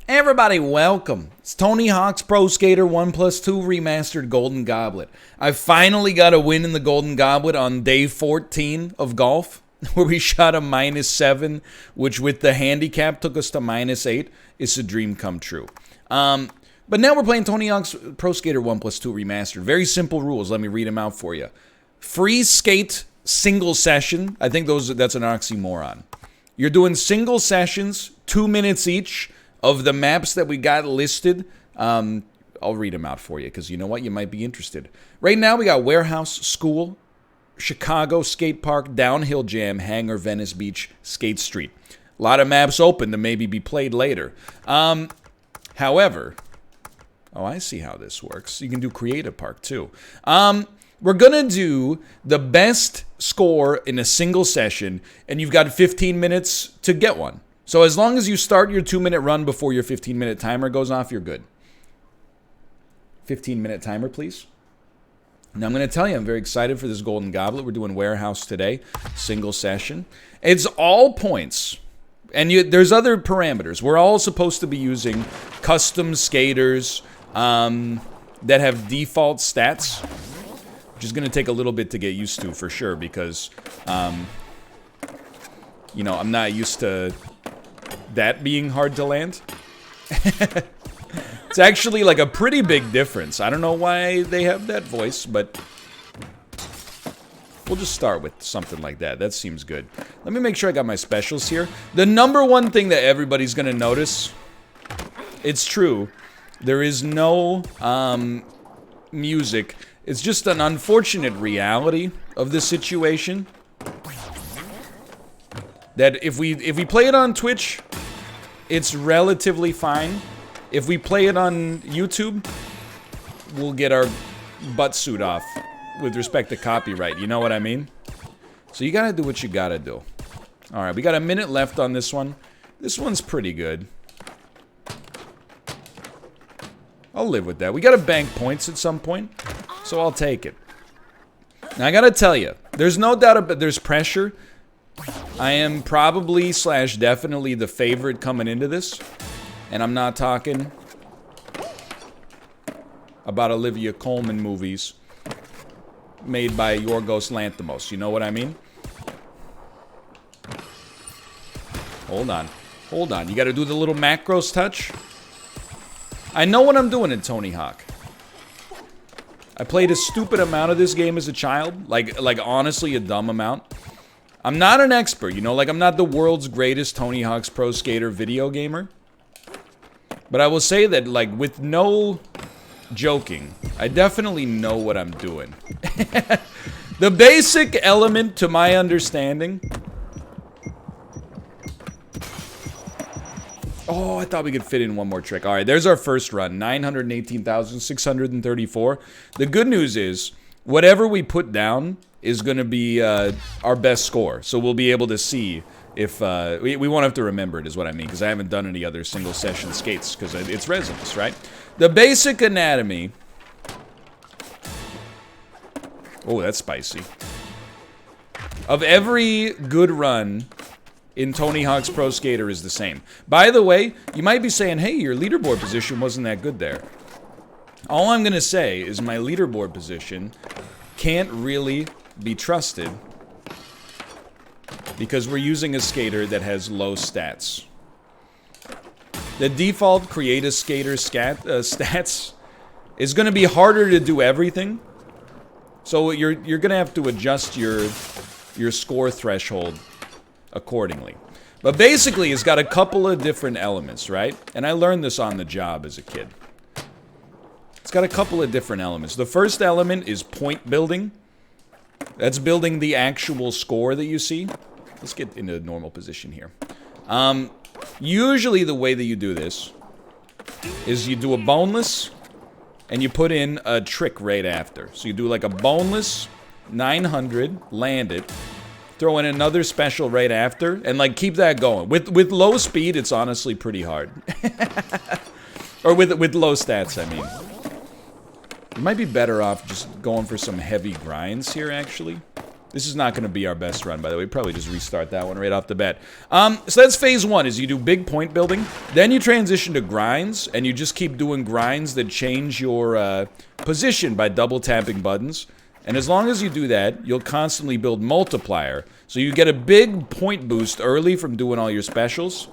Hey everybody, welcome. It's Tony Hawk's Pro Skater 1+2 Remastered Golden Goblet. I finally got a win in the Golden Goblet on day 14 of golf, where we shot a -7, which with the handicap took us to -8. It's a dream come true. But now we're playing Tony Hawk's Pro Skater 1+2 Remastered. Very simple rules. Let me read them out for you. Free skate single session. I think that's an oxymoron. You're doing single sessions, 2 minutes each, of the maps that we got listed. I'll read them out for you because you know what? You might be interested. Right now we got Warehouse, School, Chicago, Skate Park, Downhill Jam, Hangar, Venice Beach, Skate Street. A lot of maps open to maybe be played later. However, oh, I see how this works. You can do Creative Park too. We're going to do the best score in a single session, and you've got 15 minutes to get one. So as long as you start your 2-minute run before your 15-minute timer goes off, you're good. 15-minute timer, please. Now I'm going to tell you, I'm very excited for this Golden Goblet. We're doing Warehouse today, single session. It's all points. And there's other parameters. We're all supposed to be using custom skaters that have default stats, which is going to take a little bit to get used to for sure because, you know, I'm not used to that being hard to land. It's actually like a pretty big difference. I don't know why they have that voice, but we'll just start with something like that. That seems good. Let me make sure I got my specials here. The number one thing that everybody's gonna notice, it's true, there is no music. It's just an unfortunate reality of this situation. That if we play it on Twitch, it's relatively fine. If we play it on YouTube, we'll get our butt suit off with respect to copyright. You know what I mean? So you gotta do what you gotta do. Alright, we got a minute left on this one. This one's pretty good. I'll live with that. We gotta bank points at some point, so I'll take it. Now I gotta tell you, there's no doubt about there's pressure. I am probably / definitely the favorite coming into this. And I'm not talking about Olivia Colman movies made by Yorgos Lanthimos. You know what I mean? Hold on. Hold on. You gotta do the little macros touch. I know what I'm doing in Tony Hawk. I played a stupid amount of this game as a child. Like honestly, a dumb amount. I'm not an expert, you know, like I'm not the world's greatest Tony Hawk's Pro Skater video gamer. But I will say that, like, with no joking, I definitely know what I'm doing. The basic element to my understanding. Oh, I thought we could fit in one more trick. All right, there's our first run, 918,634. The good news is, whatever we put down is going to be our best score. So we'll be able to see if... we won't have to remember it, is what I mean, because I haven't done any other single-session skates, because it's resonance, right? The basic anatomy... Oh, that's spicy. Of every good run in Tony Hawk's Pro Skater is the same. By the way, you might be saying, hey, your leaderboard position wasn't that good there. All I'm going to say is my leaderboard position can't really be trusted because we're using a skater that has low stats. The default create a skater stats is going to be harder to do everything, so you're going to have to adjust your score threshold accordingly. But basically, it's got a couple of different elements, right? And I learned this on the job as a kid. It's got a couple of different elements. The first element is point building. That's building the actual score that you see. Let's get into the normal position here. Usually the way that you do this is you do a boneless and you put in a trick right after. So you do like a boneless 900, land it, throw in another special right after, and like keep that going. With low speed, it's honestly pretty hard. Or with low stats, I mean. You might be better off just going for some heavy grinds here, actually. This is not going to be our best run, by the way. Probably just restart that one right off the bat. So that's phase one, is you do big point building. Then you transition to grinds, and you just keep doing grinds that change your position by double tapping buttons. And as long as you do that, you'll constantly build multiplier. So you get a big point boost early from doing all your specials.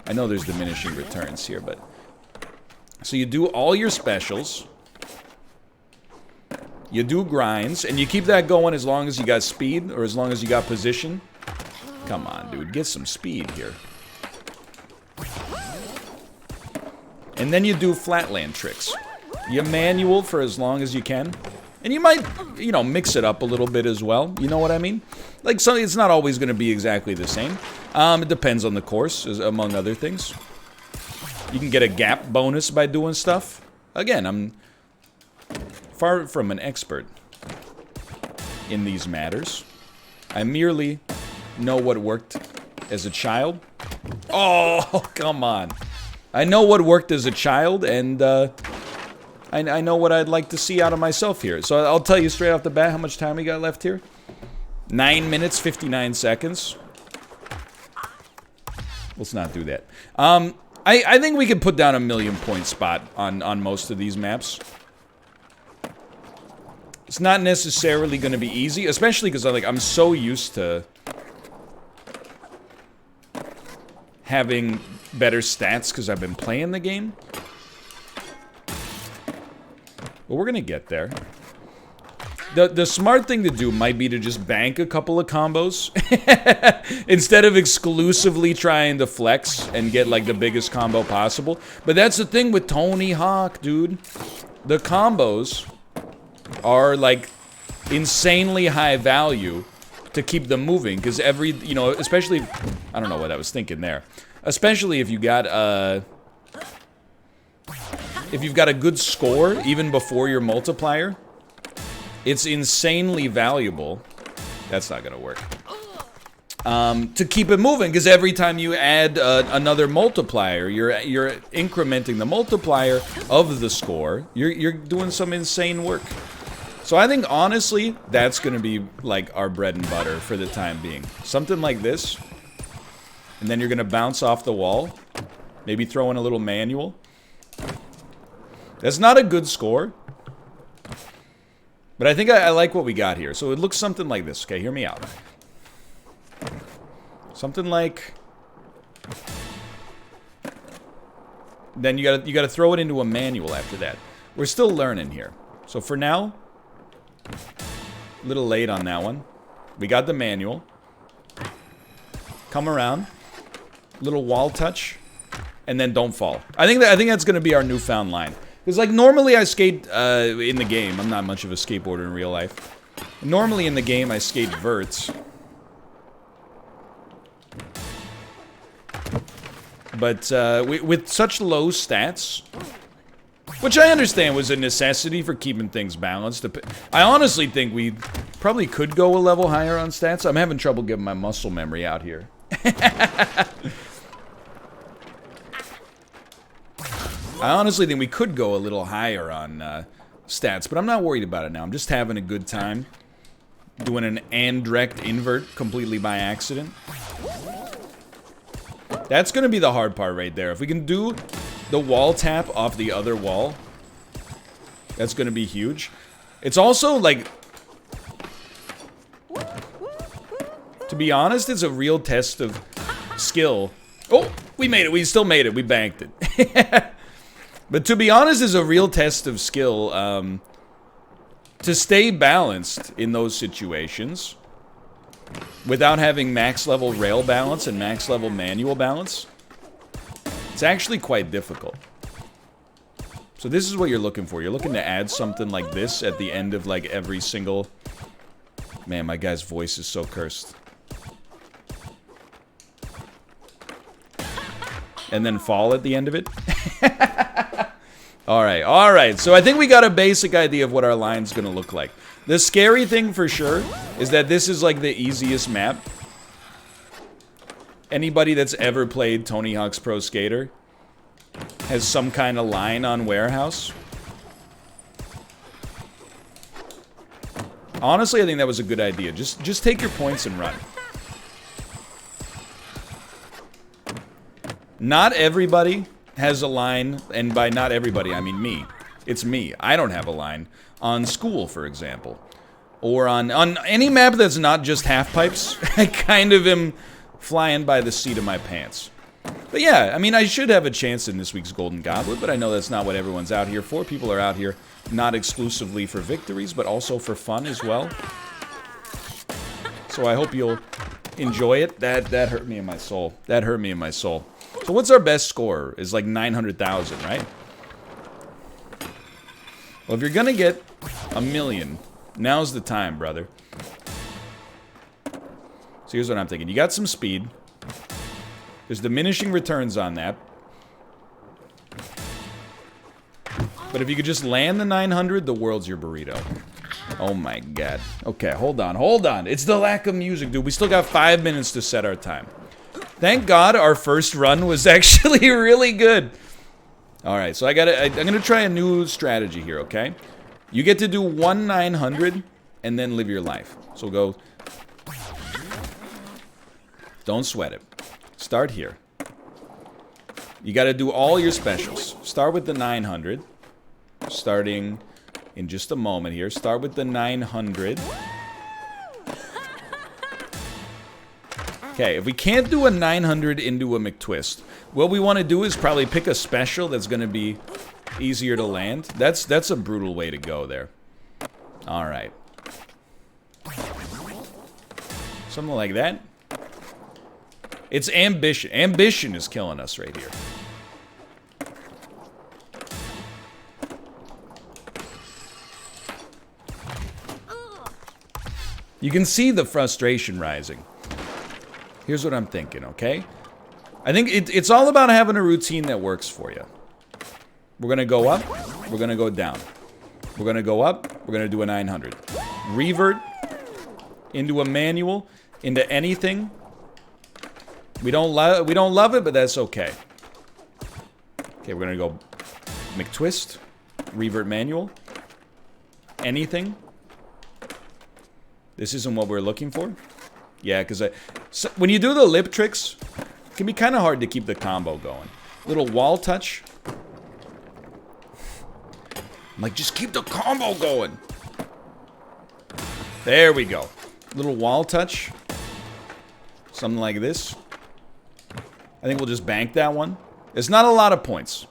I know there's diminishing returns here, but... So you do all your specials. You do grinds, and you keep that going as long as you got speed, or as long as you got position. Come on, dude, get some speed here. And then you do flatland tricks. You manual for as long as you can. And you might, you know, mix it up a little bit as well. You know what I mean? Like, so it's not always going to be exactly the same. It depends on the course, among other things. You can get a gap bonus by doing stuff. Again, I'm far from an expert in these matters. I merely know what worked as a child. Oh, come on. I know what worked as a child, and I know what I'd like to see out of myself here. So I'll tell you straight off the bat how much time we got left here. 9 minutes, 59 seconds. Let's not do that. I think we could put down a 1,000,000 point spot on most of these maps. It's not necessarily going to be easy, especially because I'm so used to having better stats because I've been playing the game. But we're going to get there. The smart thing to do might be to just bank a couple of combos instead of exclusively trying to flex and get like the biggest combo possible. But that's the thing with Tony Hawk, dude. The combos are like insanely high value to keep them moving, because every, you know, especially, I don't know what I was thinking there, especially if you got if you've got a good score even before your multiplier, it's insanely valuable. That's not gonna work. To keep it moving, because every time you add another multiplier, you're incrementing the multiplier of the score. You're doing some insane work. So I think, honestly, that's going to be, like, our bread and butter for the time being. Something like this. And then you're going to bounce off the wall. Maybe throw in a little manual. That's not a good score. But I think I like what we got here. So it looks something like this. Okay, hear me out. Something like... Then you gotta throw it into a manual after that. We're still learning here. So for now... A little late on that one. We got the manual. Come around. Little wall touch. And then don't fall. I think that's gonna be our newfound line. Because, like, normally I skate in the game. I'm not much of a skateboarder in real life. Normally in the game I skate verts. But with such low stats... Which I understand was a necessity for keeping things balanced. I honestly think we probably could go a level higher on stats. I'm having trouble getting my muscle memory out here. I honestly think we could go a little higher on stats, but I'm not worried about it now. I'm just having a good time doing an and-direct invert completely by accident. That's going to be the hard part right there. If we can do the wall tap off the other wall, that's going to be huge. It's also, like... To be honest, it's a real test of skill. Oh, we made it. We still made it. We banked it. But to be honest, it's a real test of skill to stay balanced in those situations without having max level rail balance and max level manual balance. It's actually quite difficult. So this is what you're looking for. You're looking to add something like this at the end of like every single... Man, my guy's voice is so cursed. And then fall at the end of it. Alright. So I think we got a basic idea of what our line's gonna look like. The scary thing for sure is that this is like the easiest map. Anybody that's ever played Tony Hawk's Pro Skater has some kind of line on Warehouse. Honestly, I think that was a good idea. Just take your points and run. Not everybody has a line, and by not everybody, I mean me. It's me. I don't have a line on school, for example. Or on any map that's not just half pipes. I kind of am flying by the seat of my pants. But yeah, I mean, I should have a chance in this week's Golden Goblet, but I know that's not what everyone's out here for. People are out here not exclusively for victories, but also for fun as well. So I hope you'll enjoy it. That hurt me in my soul. That hurt me in my soul. So what's our best score? Is like 900,000, right? Well, if you're gonna get a million, now's the time, brother. So here's what I'm thinking. You got some speed. There's diminishing returns on that. But if you could just land the 900, the world's your burrito. Oh my god. Okay, hold on, hold on. It's the lack of music, dude. We still got 5 minutes to set our time. Thank God our first run was actually really good. Alright, so I'm gonna try a new strategy here, okay? You get to do 1 900 and then live your life. So go. Don't sweat it. Start here. You gotta do all your specials. Start with the 900. Starting in just a moment here. Start with the 900. Okay, if we can't do a 900 into a McTwist, what we want to do is probably pick a special that's going to be easier to land. That's a brutal way to go there. All right. Something like that. It's ambition. Ambition is killing us right here. You can see the frustration rising. Here's what I'm thinking, okay? I think it's all about having a routine that works for you. We're gonna go up, we're gonna go down. We're gonna go up, we're gonna do a 900. Revert into a manual, into anything. We don't love it, but that's okay. Okay, we're gonna go McTwist, revert manual, anything. This isn't what we're looking for. Yeah, because so when you do the lip tricks, it can be kind of hard to keep the combo going. Little wall touch. I'm like, just keep the combo going. There we go. Little wall touch. Something like this. I think we'll just bank that one. It's not a lot of points.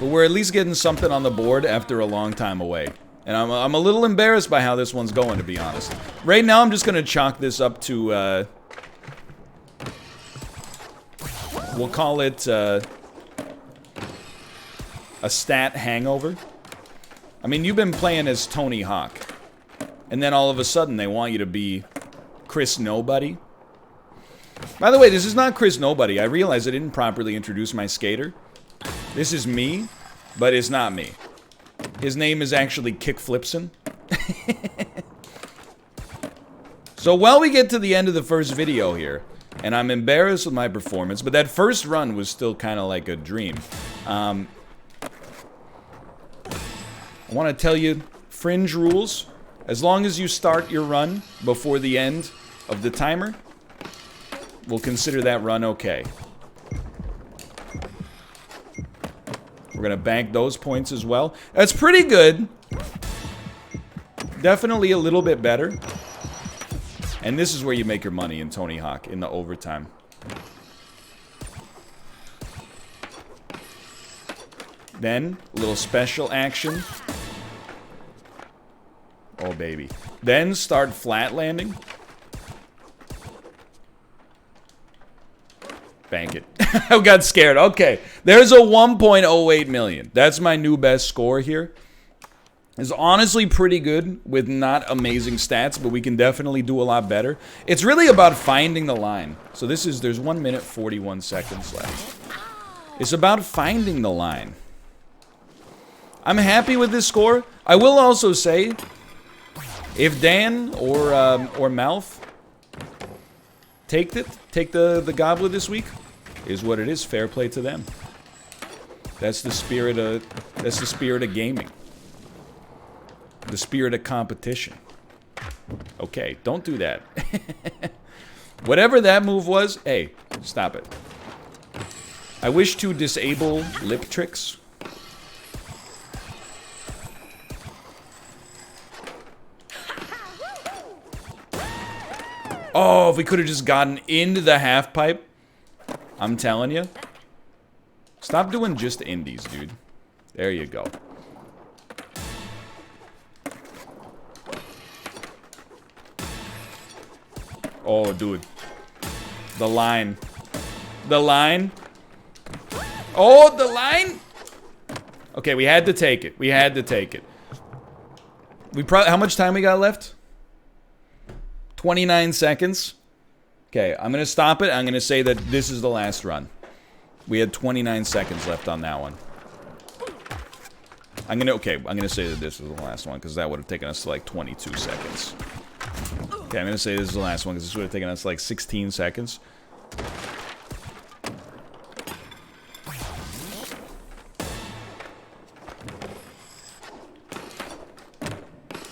But we're at least getting something on the board after a long time away. And I'm a little embarrassed by how this one's going, to be honest. Right now, I'm just going to chalk this up to, we'll call it, a stat hangover. I mean, you've been playing as Tony Hawk. And then all of a sudden, they want you to be Chris Nobody. By the way, this is not Chris Nobody. I realize I didn't properly introduce my skater. This is me, but it's not me. His name is actually Kick Flipson. So while we get to the end of the first video here, and I'm embarrassed with my performance, but that first run was still kind of like a dream. I want to tell you, fringe rules. As long as you start your run before the end of the timer, we'll consider that run okay. We're going to bank those points as well. That's pretty good. Definitely a little bit better. And this is where you make your money in Tony Hawk, in the overtime. Then, a little special action. Oh, baby. Then start flat landing. Bank it. I got scared. Okay. There's a 1.08 million. That's my new best score here. It's honestly pretty good with not amazing stats, but we can definitely do a lot better. It's really about finding the line. So there's 1 minute 41 seconds left. It's about finding the line. I'm happy with this score. I will also say, if Dan or MALF take the goblet this week, is what it is. Fair play to them. That's the spirit of gaming. The spirit of competition. Okay, don't do that. Whatever that move was, hey, stop it. I wish to disable lip tricks. Oh, if we could have just gotten into the half pipe. I'm telling you. Stop doing just indies, dude. There you go. Oh, dude. The line. The line. Oh, the line. Okay, we had to take it. We had to take it. How much time we got left? 29 seconds. Okay, I'm going to stop it. I'm going to say that this is the last run. We had 29 seconds left on that one. I'm going to say that this is the last one because that would have taken us to like 22 seconds. Okay, I'm going to say this is the last one because this would have taken us like 16 seconds.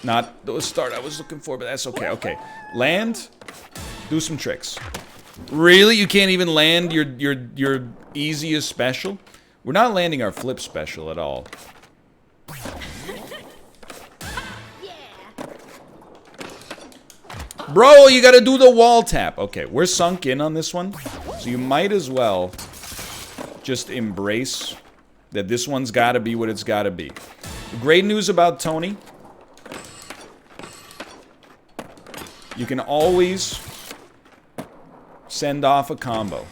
Not the start I was looking for, but that's okay. Okay, land. Do some tricks. Really? You can't even land your easiest special? We're not landing our flip special at all. Bro, you gotta do the wall tap. Okay, we're sunk in on this one. So you might as well just embrace that this one's gotta be what it's gotta be. Great news about Tony. You can always send off a combo.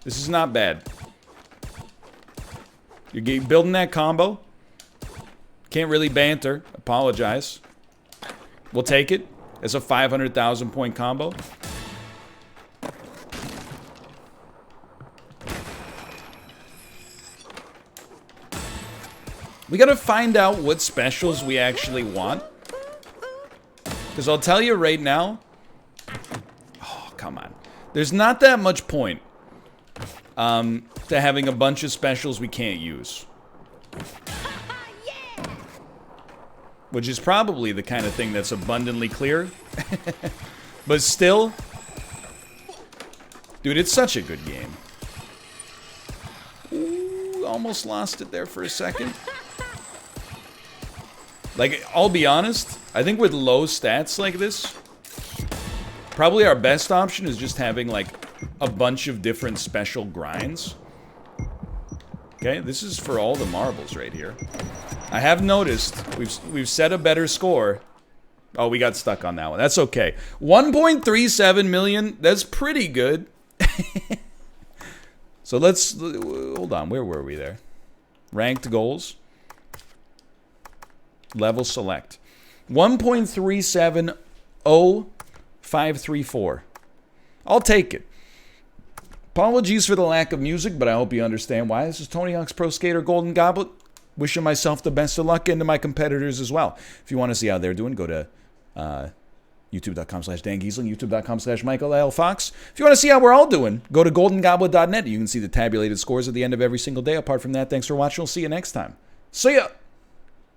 This is not bad. You're building that combo. Can't really banter. Apologize. We'll take it as a 500,000 point combo. We gotta find out what specials we actually want. Because I'll tell you right now... Oh, come on. There's not that much point to having a bunch of specials we can't use. Which is probably the kind of thing that's abundantly clear. But still... Dude, it's such a good game. Ooh, almost lost it there for a second. Like, I'll be honest, I think with low stats like this, probably our best option is just having, like, a bunch of different special grinds. Okay, this is for all the marbles right here. I have noticed we've set a better score. Oh, we got stuck on that one. That's okay. 1.37 million, that's pretty good. So let's, hold on, where were we there? Ranked goals. Level select. 1.370,534. I'll take it. Apologies for the lack of music, but I hope you understand why. This is Tony Hawk's Pro Skater Golden Goblet. Wishing myself the best of luck and to my competitors as well. If you want to see how they're doing, go to youtube.com/Dan Giesling, youtube.com/Michael L. Fox. If you want to see how we're all doing, go to goldengoblet.net. You can see the tabulated scores at the end of every single day. Apart from that, thanks for watching. We'll see you next time. See ya!